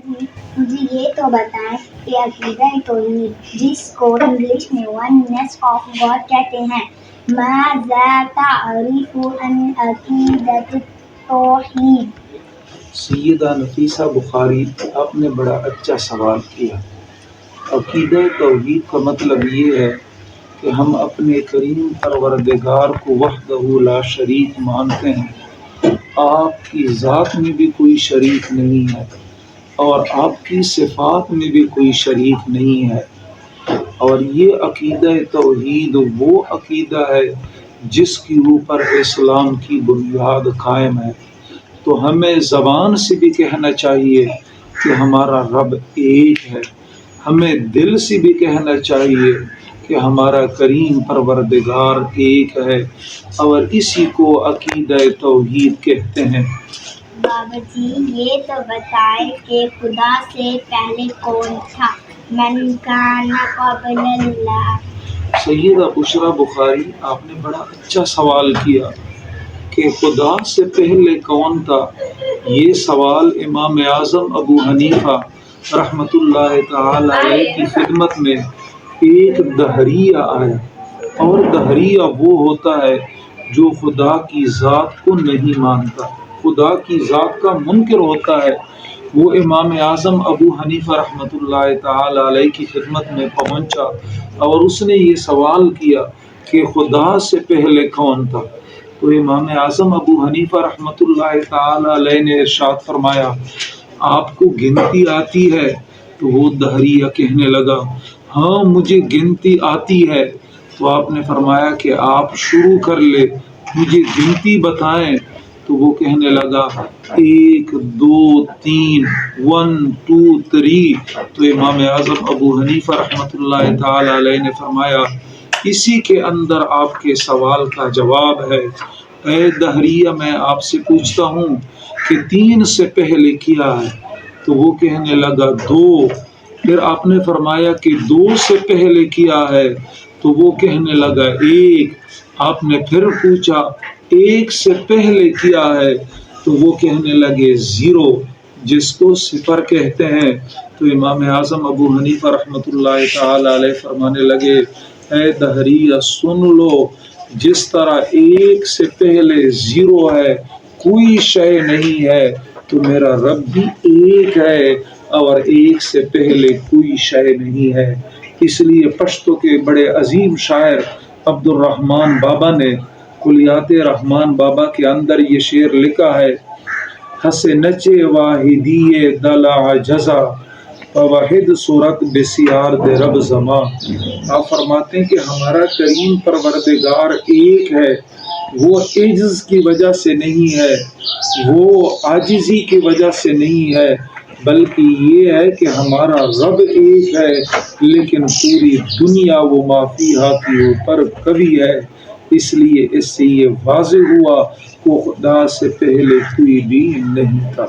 مجھے یہ تو بتائیں کہ عقیدہ توحید جس کو انگلش میں وننس آف گاڈ کہتے ہیں، ماذا تعرف عن عقیدۃ التوحید؟ سیدہ نفیسہ بخاری، آپ نے بڑا اچھا سوال کیا۔ عقیدہ توحید کا مطلب یہ ہے کہ ہم اپنے کریم پروردگار کو وحدہ لا شریک مانتے ہیں۔ آپ کی ذات میں بھی کوئی شریک نہیں ہے اور آپ کی صفات میں بھی کوئی شریک نہیں ہے، اور یہ عقیدہ توحید وہ عقیدہ ہے جس کے اوپر اسلام کی بنیاد قائم ہے۔ تو ہمیں زبان سے بھی کہنا چاہیے کہ ہمارا رب ایک ہے، ہمیں دل سے بھی کہنا چاہیے کہ ہمارا کریم پروردگار ایک ہے، اور اسی کو عقیدہ توحید کہتے ہیں۔ بابا جی یہ تو بتائیں کہ خدا سے پہلے کون تھا؟ من کان قبل اللہ۔ سیدہ بشریٰ بخاری، آپ نے بڑا اچھا سوال کیا کہ خدا سے پہلے کون تھا۔ یہ سوال امام اعظم ابو حنیفہ رحمۃ اللہ تعالی علیہ کی خدمت میں ایک دہریہ آیا، اور دہریہ وہ ہوتا ہے جو خدا کی ذات کو نہیں مانتا، خدا کی ذات کا منکر ہوتا ہے۔ وہ امام اعظم ابو حنیفہ رحمۃ اللہ تعالی علیہ کی خدمت میں پہنچا اور اس نے یہ سوال کیا کہ خدا سے پہلے کون تھا؟ تو امام اعظم ابو حنیفہ رحمۃ اللہ تعالی علیہ نے ارشاد فرمایا، آپ کو گنتی آتی ہے؟ تو وہ دہریہ کہنے لگا، ہاں مجھے گنتی آتی ہے۔ تو آپ نے فرمایا کہ آپ شروع کر لے، مجھے گنتی بتائیں۔ تو وہ کہنے لگا 1 2 3 1 2 3۔ تو امام اعظم ابو حنیفہ رحمۃ اللہ تعالی علیہ نے فرمایا، اسی کے اندر آپ کے سوال کا جواب ہے۔ اے دہریہ، میں آپ سے پوچھتا ہوں کہ 3 سے پہلے کیا ہے؟ تو وہ کہنے لگا 2۔ پھر آپ نے فرمایا کہ 2 سے پہلے کیا ہے؟ تو وہ کہنے لگا 1۔ آپ نے پھر پوچھا 1 سے پہلے کیا ہے؟ تو وہ کہنے لگے 0، جس کو صفر کہتے ہیں۔ تو امام اعظم ابو حنیفہ رحمۃ اللہ تعالی علیہ فرمانے لگے، اے دہریہ سن لو، جس طرح 1 سے پہلے 0 ہے، کوئی شے نہیں ہے، تو میرا رب بھی ایک ہے اور 1 سے پہلے کوئی شے نہیں ہے۔ اس لیے پشتو کے بڑے عظیم شاعر عبد الرحمن بابا نے کلیات رحمان بابا کے اندر یہ شعر لکھا ہے، ہس نچے واحدی دلع جزا واحد صورت بسیار دے رب زماں۔ آپ فرماتے ہیں کہ ہمارا کریم پروردگار ایک ہے، وہ عجز کی وجہ سے نہیں ہے، وہ عاجزی کی وجہ سے نہیں ہے، بلکہ یہ ہے کہ ہمارا رب ایک ہے، لیکن پوری دنیا وہ مافیہا کے اوپر کبھی ہے۔ اس لیے اس سے یہ واضح ہوا کہ خدا سے پہلے کوئی بھی نہیں تھا۔